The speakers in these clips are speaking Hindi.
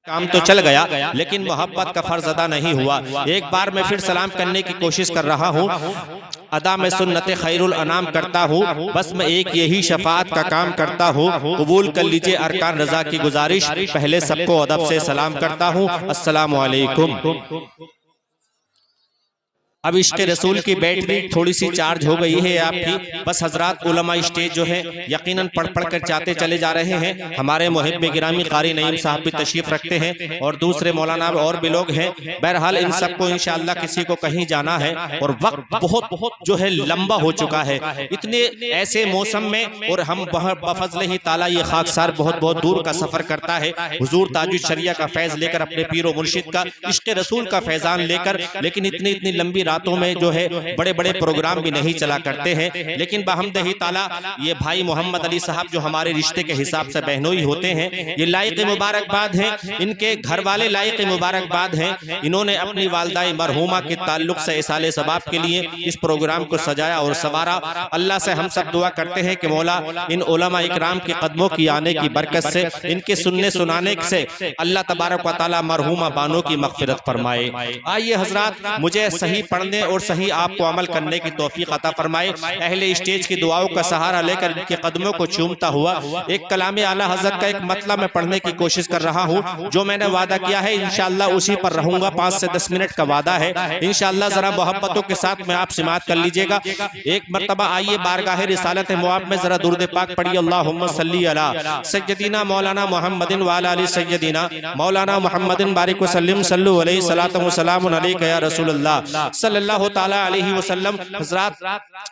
काम तो चल गया, लेकिन मोहब्बत का फर्ज अदा नहीं हुआ। एक बार मैं फिर सलाम करने की कोशिश कर रहा हूँ। अदा में सुन्नत खैरुल अनाम करता हूँ, बस मैं एक यही शफाअत का काम करता हूँ। कबूल कर लीजिए अरकान रजा की गुजारिश। पहले सबको अदब से सलाम करता हूँ, अस्सलामु अलैकुम। अब इश्क रसूल की बैटरी थोड़ी सी चार्ज हो गई है आपकी। बस हजरात उलमा स्टेज जो है यकीनन पढ़ पढ़ कर चाहते चले जा रहे हैं। हमारे मुहिब गिरामी कारी नईम साहब भी तशरीफ रखते हैं और दूसरे मौलाना और भी लोग हैं। बहरहाल इन सबको इंशाअल्लाह किसी को कहीं जाना है और वक्त बहुत बहुत जो है लंबा हो चुका है। इतने ऐसे मौसम में और हम बफजल ही ताला ये खाकसार बहुत बहुत दूर का सफर करता है हुजूर ताजुश शरिया का फैज लेकर, अपने पीरो मुर्शिद का इश्क रसूल का फैजान लेकर। लेकिन इतनी इतनी लंबी रातों में जो है बड़े बड़े प्रोग्राम भी नहीं चला करते हैं। लेकिन बहमदही ताला ये भाई मोहम्मद अली साहब जो हमारे रिश्ते के हिसाब से बहनोई होते हैं, ये लायक मुबारकबाद है। इनके घर वाले लायक मुबारकबाद हैं। इन्होंने अपनी वालदाई मरहूमा के ताल्लुक से इसाले सबाब के लिए इस प्रोग्राम को सजाया और संवारा। अल्लाह से हम सब दुआ करते हैं कि मौला इन उलमा इकराम के कदमों की आने की बरकत से, इनके सुनने सुनाने से अल्लाह तबारक व तआला मरहूमा बानों की मग़फ़िरत फरमाए। आइए हजरात, मुझे सही पढ़ने और सही आपको अमल करने की तौफीक अता फरमाए। अहले स्टेज की दुआओं का सहारा लेकर इनके कदमों को चूमता हुआ एक कलाम आला हज़रत का एक मतलब मैं पढ़ने की कोशिश कर रहा हूँ। जो मैंने वादा किया है इंशाअल्लाह उसी पर रहूंगा। 5 से 10 मिनट का वादा है इंशाअल्लाह। जरा मोहब्बतों के साथ में आप सिमात कर लीजिएगा। एक मरतबा आइए बारगाह रिसालत मुआब में जरा दुरूद पाक पढ़िए। अल्लाहुम्मा सल्ली अला सय्यदिना मौलाना मुहम्मदिन व अला आलि सय्यदिना मौलाना मुहम्मदिन बारिक व सल्लिम सल्लु अलैहि सलातु व सलामुन अलैका या रसूलल्लाह सल्लल्लाहु ताला अलैहि वसल्लम। हज़रात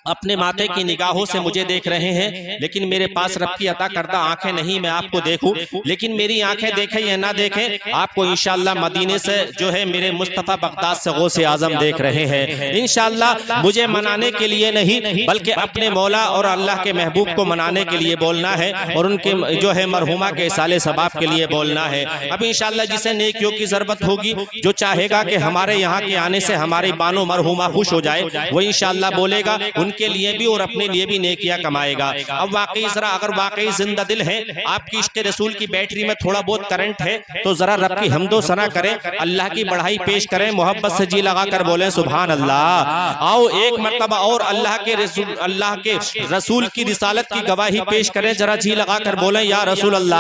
अपने माथे की निगाहों से मुझे देख रहे हैं, लेकिन मेरे पास रब की अता करदा आंखें नहीं मैं आपको देखूं। लेकिन मेरी आंखें देखें या ना देखें, आपको इंशाअल्लाह मदीने से जो है मेरे मुस्तफ़ा बगदाद से गौसे आजम देख रहे हैं। इंशाअल्लाह मुझे मनाने के लिए नहीं बल्कि अपने मौला और अल्लाह के महबूब को मनाने के लिए बोलना है और उनके जो है मरहुमा के इसाले सबाब के लिए बोलना है। अब इंशाअल्लाह जिसे नेकियों की जरूरत होगी, जो चाहेगा कि हमारे यहाँ के आने से हमारी बानो मरहुमा खुश हो जाए, वो इंशाअल्लाह बोलेगा, उनके लिए भी और अपने लिए भी नेकियां कमाएगा। अब वाकई जरा अगर वाकई जिंदा दिल है, आपकी इश्क रसूल की बैटरी में थोड़ा बहुत करंट है, तो जरा रब की हमदो सना करें, अल्लाह की बढ़ाई पेश करें, मोहब्बत से जी लगाकर बोलें सुभान अल्लाह। आओ एक मरतबा और अल्लाह के रसूल की रिसालत की गवाही पेश करें, जरा जी लगाकर बोलें या रसूल अल्लाह।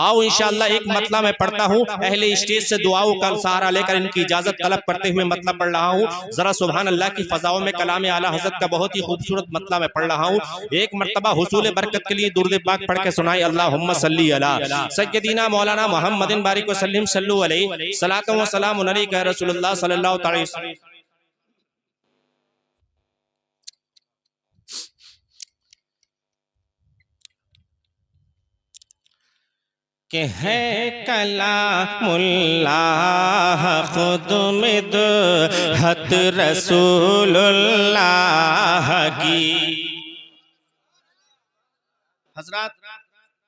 आओ इंशाअल्लाह एक मतलब मैं पढ़ता हूँ। अहले स्टेज से दुआओं का सहारा लेकर इनकी इजाजत तलब करते हुए मतलब पढ़ रहा हूँ। जरा सुभान अल्लाह की फजाओं में कलाम आला हज़रत का बहुत ही खूबसूरत मतलब मैं पढ़ रहा हूँ। एक मरतबा हुसूल बरकत के लिए दुरूद पाक पढ़ के सुनाई। अल्लाहुम्मा सल्ली अला सय्यदिना मौलाना मुहम्मदिन बारिक व सल्लिम सल्लु अलैहि सलातु व सलामुन अलैका या रसूलल्लाह सल्लल्लाहु अलैहि वसल्लम। के है कलामुल्लाह खुद में दो हत रसूलुल्लाह की। हजरात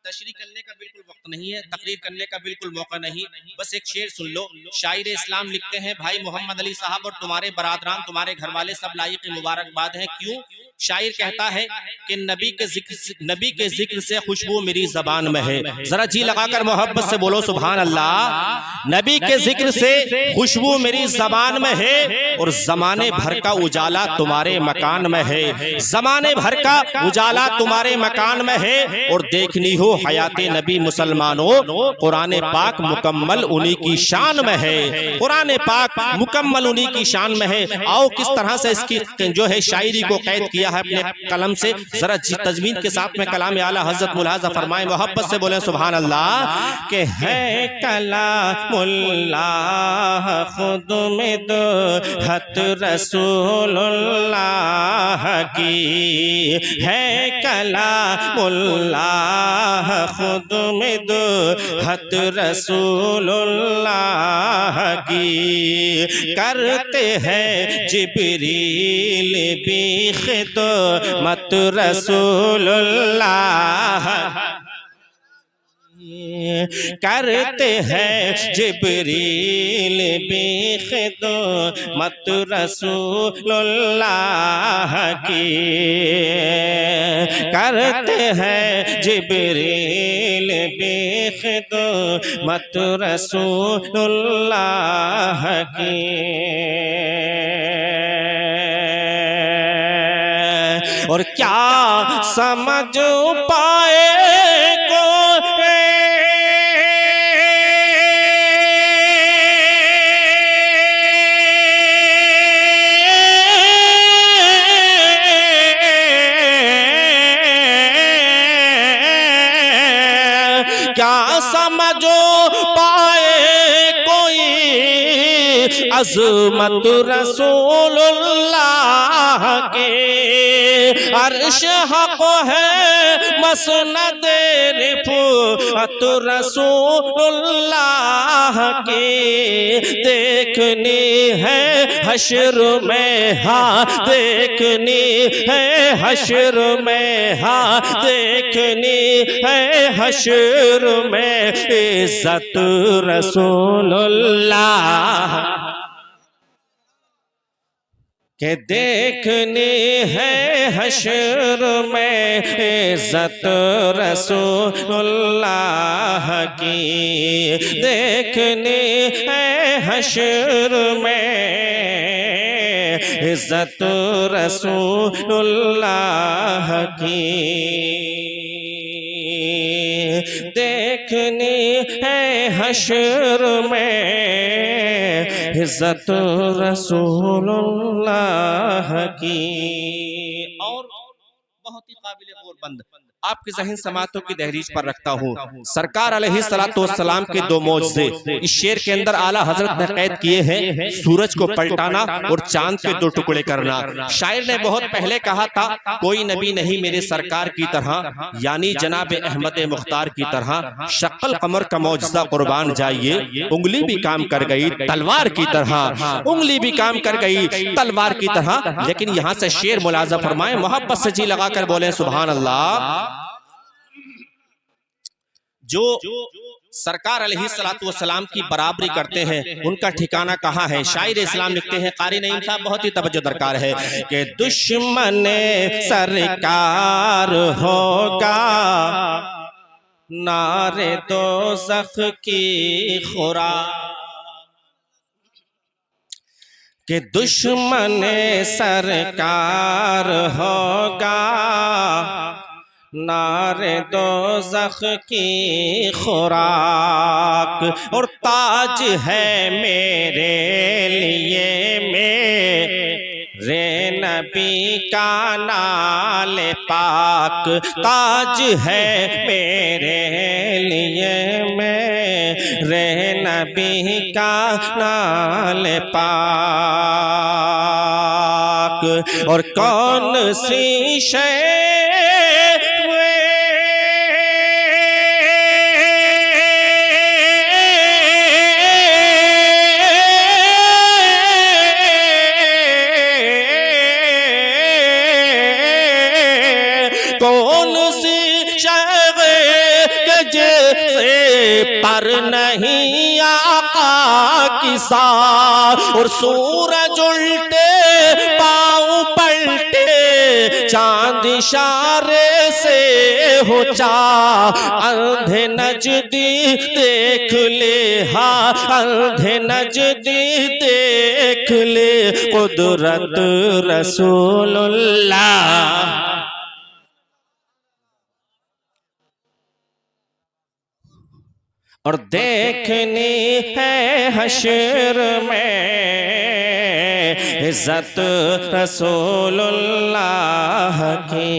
तशरीह करने का बिल्कुल वक्त नहीं है, तकरीर करने का बिल्कुल मौका नहीं, बस एक शेर सुन लो। शायर इस्लाम लिखते हैं, भाई मोहम्मद अली साहब और तुम्हारे बरादरान तुम्हारे घर वाले सब लायक मुबारकबाद हैं। क्यों? शायर कहता है कि नबी के जिक्र से खुशबू मेरी जबान में है। जरा जी लगाकर मोहब्बत से बोलो सुभान अल्लाह। नबी के जिक्र से खुशबू मेरी जबान में है और जमाने भर का उजाला तुम्हारे मकान में है। जमाने भर का उजाला तुम्हारे मकान में है और देखनी हो हयाते नबी मुसलमानों, कुरान पाक मुकम्मल उन्हीं की शान में है। कुरान पाक मुकम्मल उन्हीं की शान में है। आओ किस तरह से इसकी जो है शायरी को कैद किया है अपने कलम से, जरा तजमीन के साथ में कलाम आला हज़रत मुलाज़ा फरमाए, मोहब्बत से बोले सुभान अल्लाह। के है कलामुल्लाह खुद में दो हत रसूलुल्लाह की। है कलामुल्लाह खुद में दो हत रसूलुल्लाह की। करते हैं जिब्रील भी खिदमत रसूलुल्लाह। करते हैं जिब्रील भी खिदमत रसूलुल्लाह की, करते हैं जिब्रील भी खिदमत रसूलुल्लाह की। और क्या समझ पाए को क्या समझो पाए कोई अज़मत रसूलुल्लाह के। अर्श हक़ है मसनद रिफ़अत रसूलुल्लाह के। देखनी है हश्र में, हाँ देखनी है हश्र में, हाँ देखनी है हश्र में इज़्ज़त रसूलुल्लाह के। देखनी है हश्र में इज़्ज़त रसूलुल्लाह की। देखनी है हश्र में इज़्ज़त रसूलुल्लाह की। देखनी है हश्र में इज़्ज़त रसूलुल्लाह की। और बहुत ही काबिल गौरबंद आपके ज़हन समातों की दहलीज पर रखता हूँ। सरकार अलैहिस्सलातु वस्सलाम के दो मौज़े इस शेर के अंदर आला हजरत ने कैद किए हैं, सूरज को पलटाना और चांद के दो टुकड़े करना। शायर ने बहुत पहले कहा था, कोई नबी नहीं मेरे सरकार की तरह, यानी जनाब अहमद मुख्तार की तरह। शक्ल कमर का मौजज़ा कुर्बान जाइए, उंगली भी काम कर गई तलवार की तरह, उंगली भी काम कर गई तलवार की तरह। लेकिन यहाँ से शेर मुलाज़ा फरमाए, मोहब्बत से जी लगाकर बोले सुभान अल्लाह। जो सरकार अलैहिस्सलातु वस्सलाम की बराबरी करते हैं उनका ठिकाना कहाँ है? शायर इस्लाम लिखते हैं, कारी नईम साहब, बहुत ही तवज्जो दरकार है कि दुश्मन सरकार होगा नारे दोज़ख की खुराक, कि दुश्मन सरकार होगा नारे दोज़ख की खुराक। और ताज है मेरे लिए मेरे नबी का नाले पाक, ताज है मेरे लिए मेरे नबी का नाले पाक। और कौन सी शय पर नहीं आका की साथ। और सूरज उल्टे पाँव पलटे चांद इशारे से हो चा, अंधे नजदी देख ले, हाँ अंधे नजदी देख ले कुदरत रसूलुल्लाह। और देखनी है हश्र में इज़्ज़त रसूलुल्लाह की।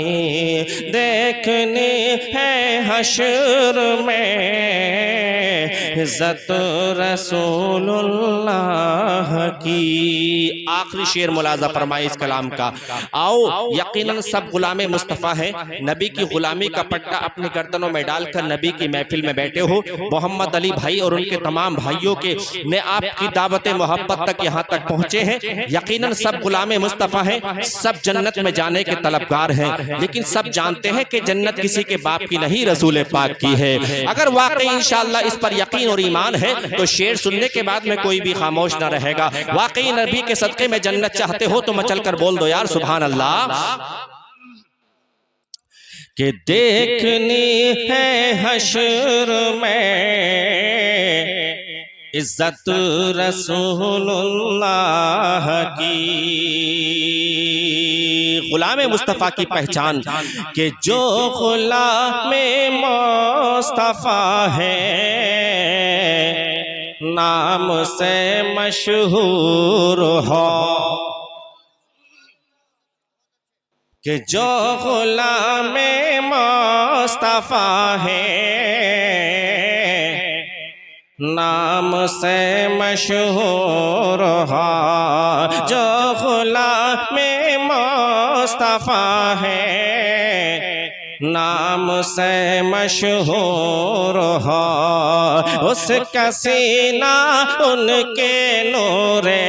देखनी है हश्र में इज्जत रसूलुल्लाह की। आखिरी शेर मुलाजा फरमाए इस कलाम का। आओ यकीनन सब गुलामे मुस्तफ़ा है, नबी की गुलामी का पट्टा अपने गर्दनों में डालकर नबी की महफिल में बैठे हो। मोहम्मद अली भाई और उनके तमाम भाइयों के ने आपकी दावत मोहब्बत तक यहाँ तक पहुँचे हैं। यकीनन सब गुलामे मुस्तफ़ा है, सब जन्नत में जाने के तलबगार हैं, लेकिन सब जानते हैं कि जन्नत किसी के बाप की नहीं, रसूल पाक की है। अगर वाकई इंशाअल्लाह इस पर यकीन और ईमान है तो शेर सुनने के बाद में कोई भी खामोश न रहेगा। वाकई नबी के सदक़े में जन्नत चाहते हो तो मचल कर बोल दो यार सुभान अल्लाह। कि देखनी है हश्र में इज्जत रसूलुल्लाह की। गुलामे मुस्तफ़ा की पहचान कि जो गुलामे मुस्तफ़ा है नाम से मशहूर हो। कि जो गुलामे मुस्तफ़ा है नाम से मशहूर हो। जो गुलामे मुस्तफ़ा है नाम से मशहूर हो। उसका सीना उनके नूरे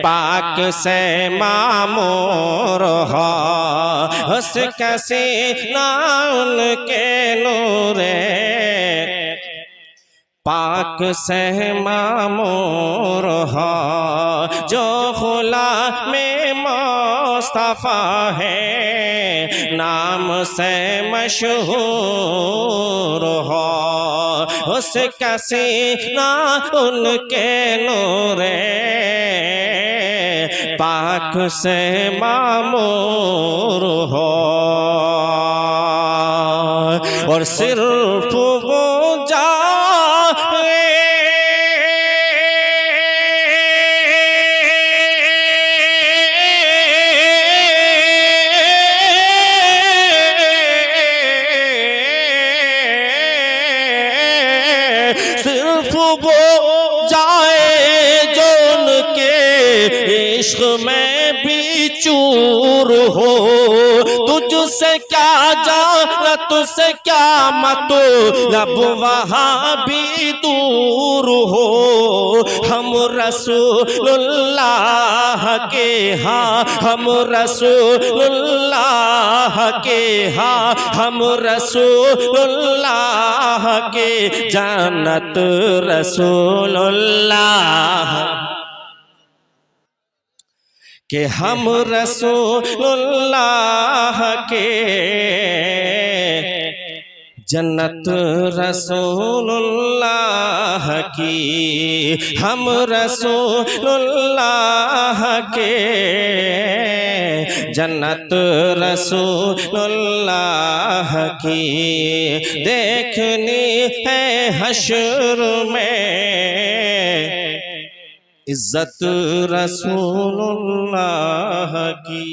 पाक से मामूर हो। उसका सीना उनके नूरे पाक से मामूर हो। जो गुलामे मुस्तफ़ा है नाम से मशहूर हो। उसका सीना उनके नूरे पाक से मामूर हो। और सिर्फ वो सिर्फ वो जाए जो उनके इश्क में भी चूर हो। तुझसे क्या जाना तुझसे क्या मतलब वहाँ भी दूर हो। हम रसूलुल्लाह के हाँ हम रसूलुल्लाह के हाँ हम रसूलुल्लाह के जन्नत रसूलुल्लाह कि हम रसूलुल्लाह के जन्नत रसूलुल्लाह की। हम रसूलुल्लाह के जन्नत रसूलुल्लाह की। देखनी है हश्र में इज्जत रसूलुल्लाह की।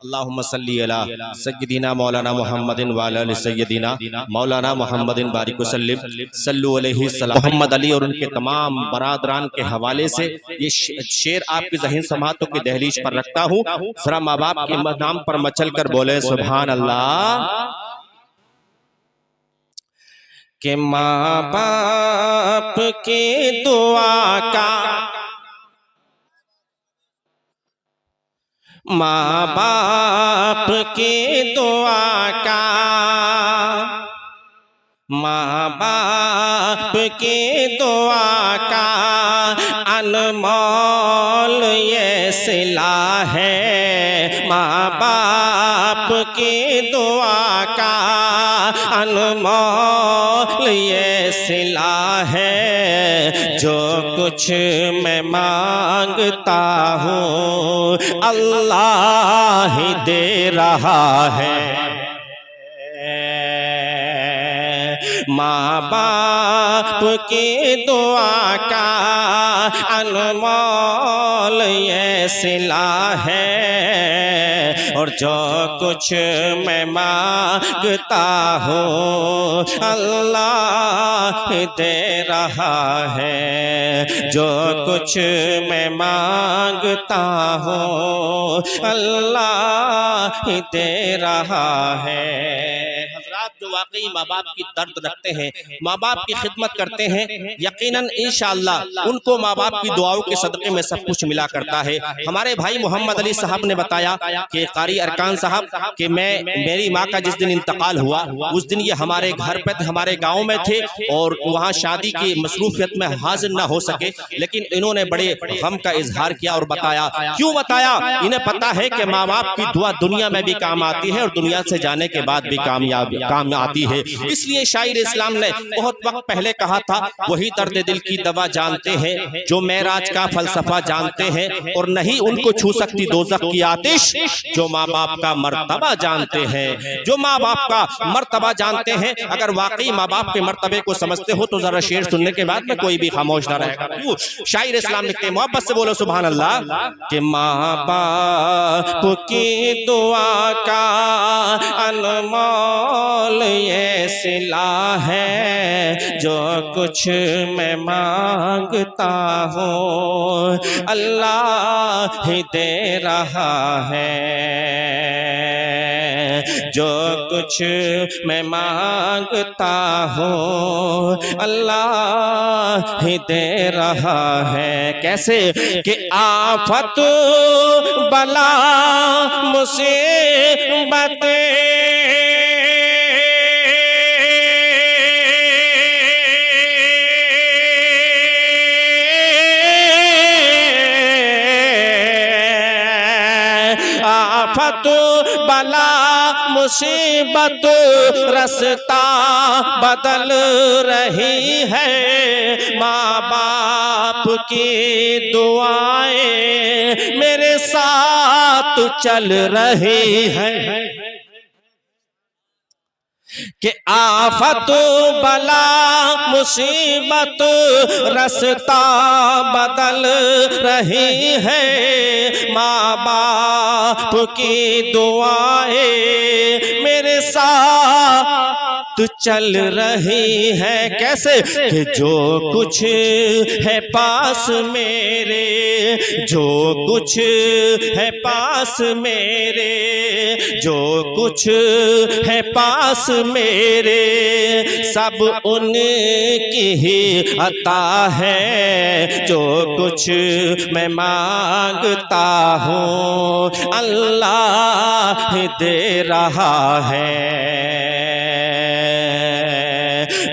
अल्लाहुम्मा सल्ली अला सय्यदिना मौलाना मुहम्मदिन व अला सय्यदिना मौलाना मुहम्मदिन बारिक वसल्लिम सल्लु अलैहि सल्लम। मोहम्मद अली और उनके तमाम बरादरान के हवाले से ये शेर आपके ज़हन समातों की दहलीज पर रखता हूँ। जरा माँ बाप के नाम पर मचल कर बोले सुभान अल्लाह। कि माँ बाप की दुआ का माँ बाप की दुआ का माँ बाप की दुआ का अनमोल ये सिला है। माँ बाप की दुआ का अनमोल ये सिला है। जो कुछ मैं मांगता हूँ अल्लाह ही दे रहा है। माँ बाप की दुआ का अनमोल ये सिला है। और जो कुछ मैं मांगता हूँ अल्लाह दे रहा है, जो कुछ मैं मांगता हूँ अल्लाह दे रहा है। हज़रात जो वाकई माँ बाप की दर्द रखते हैं, माँ बाप की खिदमत करते हैं, यकीनन इंशाअल्लाह उनको माँ बाप की दुआओं के सदक़े में सब कुछ मिला करता है। हमारे भाई मोहम्मद अली साहब ने बताया कि कारी अरकान साहब कि मेरी माँ का जिस दिन इंतकाल हुआ उस दिन ये हमारे घर पे हमारे गाँव में थे और वहाँ शादी की मसरूफियत में हाजिर ना हो सके, लेकिन इन्होंने बड़े गम का इजहार किया और बताया। क्यों बताया? इन्हें पता है कि माँ बाप की दुआ दुनिया में भी काम आती है और दुनिया से जाने के बाद भी काम आती है। इसलिए शायर इस्लाम ने बहुत वक्त पहले कहा था, वही दर्द दिल की दवा जानते हैं जो मेराज का फलसफा जानते हैं, और नहीं उनको छू सकती दोज़ख की आतिश जो माँ बाप का मर्तबा जानते हैं, जो माँ बाप का मर्तबा जानते हैं। अगर वाकई माँ बाप के मर्तबे को समझते हो तो जरा शेर सुनने के बाद में कोई भी खामोश ना रहेगा। क्यों? शायर इस्लाम लिखते हैं, मोहब्बत से बोलो सुभान अल्लाह, कि माँ बाप की दुआ का अनमोल ये सिला है, जो कुछ मैं मांगता हूँ अल्लाह ही दे रहा है, जो कुछ मैं मांगता हूँ अल्लाह ही दे रहा है। कैसे? कि आफत बला मुसीबत आफत बला मुसीबत रास्ता बदल रही है, माँ बाप की दुआएं मेरे साथ चल रही है। कि आफत बला मुसीबत रास्ता बदल रही है, माँ बाप की दुआएं मेरे साथ चल रही है। कैसे? कि जो कुछ है पास मेरे, जो कुछ है पास मेरे, जो कुछ है पास मेरे, सब उनकी ही अता है, जो कुछ मैं मांगता हूँ अल्लाह दे रहा है।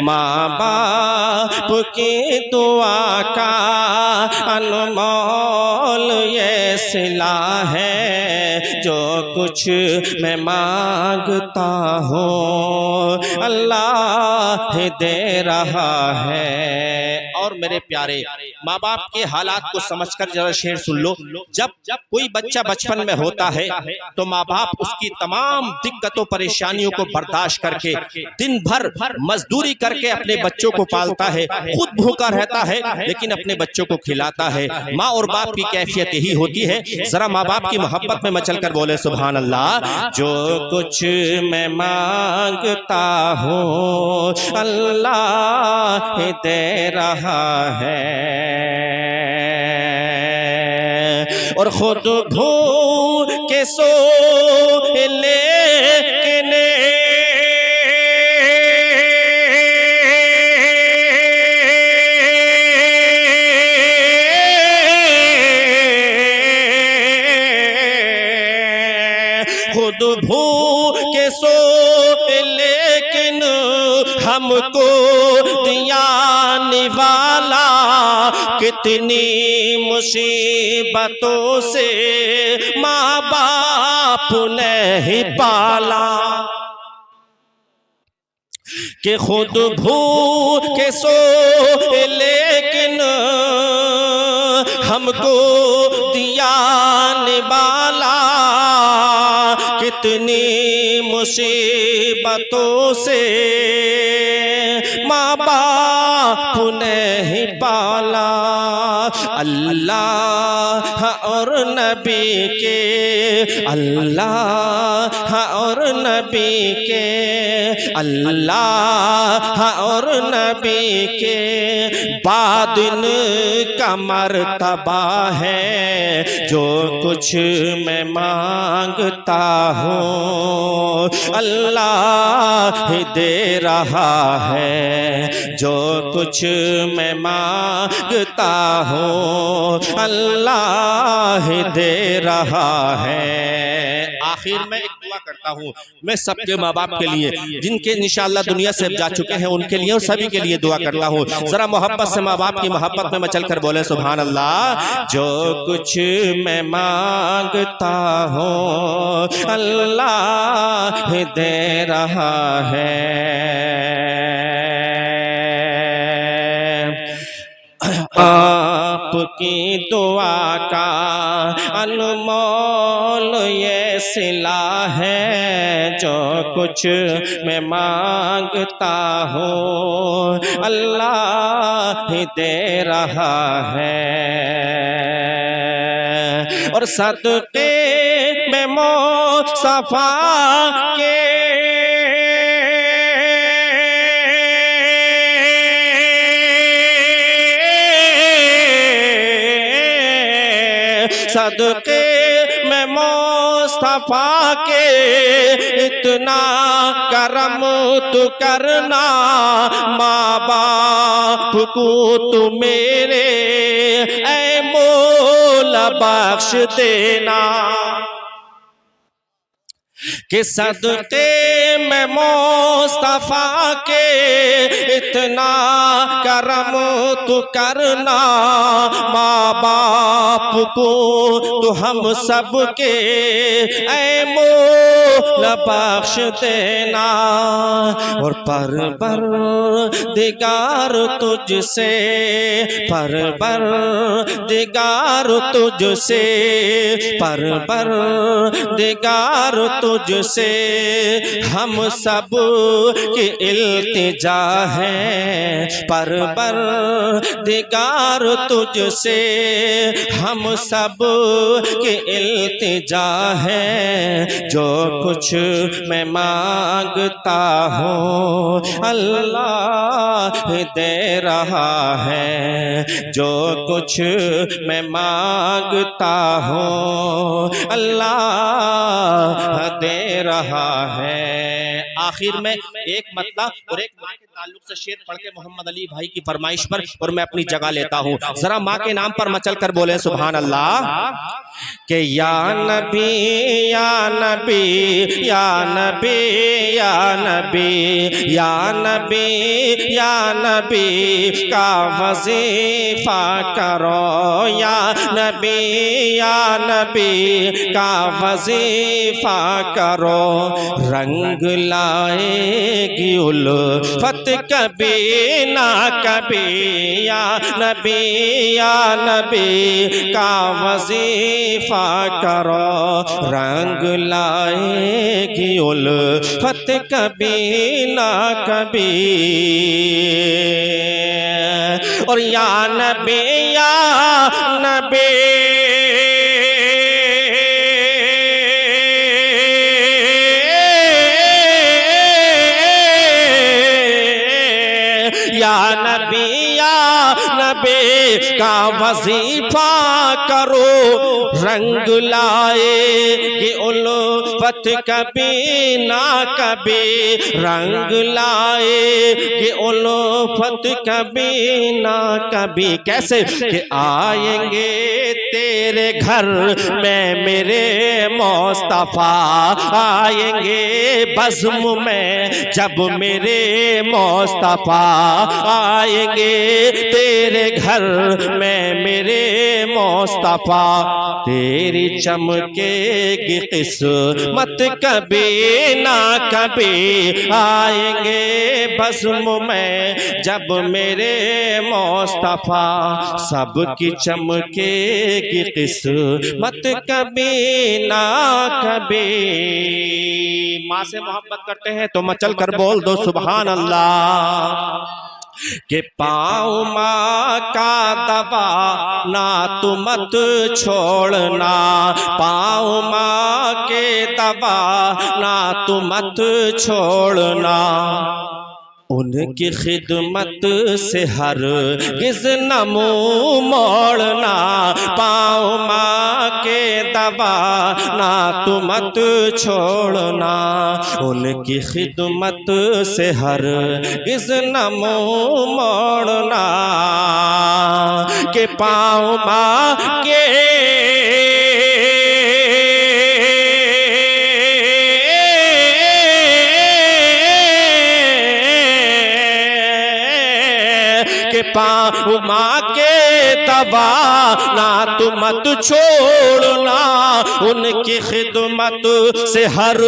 माँ बाप की दुआ का अनमोल ये सिला है, जो कुछ मैं मांगता हूँ अल्लाह दे रहा है। और मेरे प्यारे, माँ बाप के हालात को समझकर जरा शेर सुन लो। जब कोई बच्चा बचपन में होता है तो माँ बाप उसकी तमाम दिक्कतों परेशानियों को बर्दाश्त करके दिन भर मजदूरी करके अपने बच्चों को पालता है, खुद भूखा रहता है लेकिन अपने बच्चों को खिलाता है। माँ और बाप की कैफियत यही होती है। जरा माँ बाप की मोहब्बत में मचल कर बोले सुभान अल्लाह। जो कुछ मैं मांगता हूँ अल्लाह दे रहा है, और खुद भूखे सो लेकिन खुद भूखे सो लेकिन हमको दिया निवाला, कितनी मुसीबतों से माँ बाप ने ही पाला। कि खुद भूखे सो लेकिन हमको दिया निवाला, कितनी मुसीबतों से माँ बाप ने ही पाला। अल्लाह और नबी के, अल्लाह और नबी के, अल्लाह और नबी के बाद इनका मर्तबा है। जो कुछ मैं मांगता हूँ अल्लाह दे रहा है। जो कुछ मैं मांगता हूँ अल्लाह दे रहा है। आखिर में एक दुआ करता हूँ मैं सबके माँ बाप के लिए, जिनके इंशाअल्लाह दुनिया से जा चुके हैं, उनके लिए और सभी के लिए दुआ करता हूँ। जरा मोहब्बत से माँ बाप की मोहब्बत में मचल कर बोले सुभान अल्लाह। जो कुछ मैं मांगता हूँ अल्लाह दे रहा है। आपकी दुआ का अनमोल ये सिला है। जो कुछ मैं मांगता हूँ अल्लाह दे रहा है। और सदके में मुस्तफा के सदके में मुस्तफा के इतना करम तू करना। माँ बाप को तू मेरे ऐ मौला बख्श देना। कि सदके में मुस्तफा के इतना करम तू करना। माँ बाप को तो हम सब के ऐ मौला बख्श देना। और परवरदिगार तुझसे, परवरदिगार तुझसे, परवरदिगार तुझसे हम सब की इल्तिजा है। परवरदिगार तुझसे हम सब की इल्तिजा है। जो कुछ मैं मांगता हूँ अल्लाह दे रहा है। जो कुछ मैं मांगता हूँ अल्लाह दे रहा है। आखिर में एक मतलब और एक माँ के ताल्लुक से शेर पढ़ के मोहम्मद अली भाई की फरमाइश पर और मैं अपनी जगह लेता हूँ। जरा माँ के नाम पर मचल कर बोले सुभान अल्लाह। के या नबी या नबी या नबी या नबी या नबी या नबी का वजीफा करो। या नबी या नबी का वजीफा करो। रंग लाएगी उल्फत कभी ना कभी। या नबी का वजीफा करो। रंग लाएगी उल्फत कभी ना कभी। और या नबी का वजीफा करो। रंग लाएगी उल्फत कभी ना कभी। रंग लाएगी उल्फत कभी ना कभी। कैसे कि आएंगे तेरे घर में मेरे मुस्तफा। आएंगे बज़्म में जब मेरे मुस्तफा। आएंगे तेरे घर में मेरे मुस्तफा। तेरी चमकेगी किस्मत कभी ना कभी। आएंगे बज़्म में जब मेरे मुस्तफा। सबकी चमकेगी किस्मत कभी ना कभी। माँ से मोहब्बत करते हैं तो मचल कर बोल दो सुभान अल्लाह। कि पाँव माँ का दबा ना तू मत छोड़ना, पाँव माँ के दबा ना तू मत छोड़ना। उनकी खिदमत से हर गिज़ न मुँह मोड़ना, पाँव माँ के दबा ना तू मत छोड़ना। उनकी खिदमत से हर गिज़ न मुँह मोड़ना, के पाँव माँ के पाँव माँ के दबा ना तू मत छोड़ना। उनकी खिदमत से हर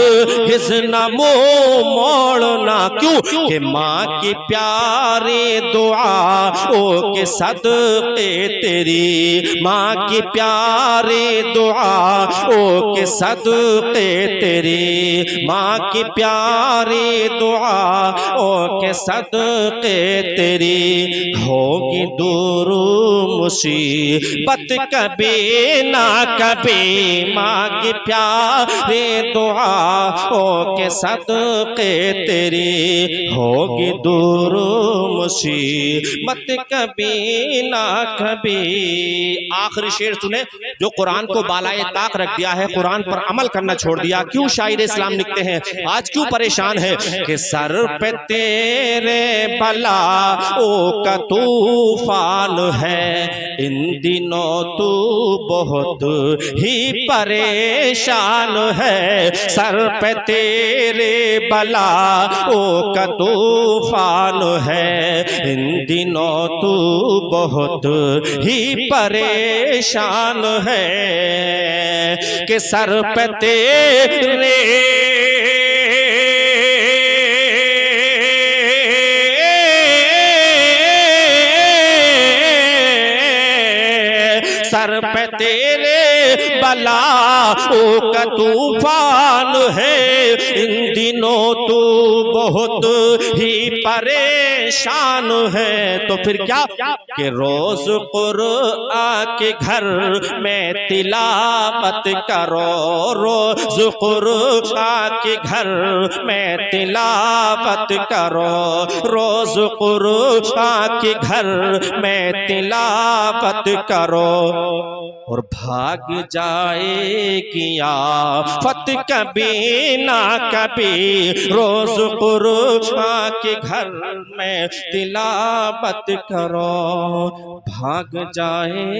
गिज़ न मुँह मोड़ना। क्यों कि माँ की प्यारी दुआओं के सदक़े तेरी, माँ की प्यारी दुआओं के सदक़े तेरी, माँ की प्यारी दुआओं के सदक़े तेरी। होगी दूर मुसीबत कभी ना कभी, माँ की प्यारी दुआओं के सदक़े तेरी। होगी दूर मुसीबत कभी ना कभी। आखिरी शेर सुने जो कुरान को बालाए ताक रख दिया है, कुरान पर अमल करना छोड़ दिया। क्यों शायर इस्लाम लिखते हैं, आज क्यों परेशान है कि सर पे तेरे बलाओं का तूफान है, इन दिनों तू बहुत ही परेशान है। सर पे तेरे बलाओं का तूफान है, इन दिनों तू बहुत ही परेशान है। कि सर पे तेरे सर पे तेरे बलाओं का तूफान है, इन दिनों तू बहुत ही परेशान है। तो फिर क्या कि रोज कुरान के घर में तिलावत करो, रोज कुरान के घर में तिलावत करो, रोज कुरान के घर में तिलावत करो। और भाग जाएगी आफत कभी ना कभी, रोज कुरान के घर में तिलावत करो। भाग जाए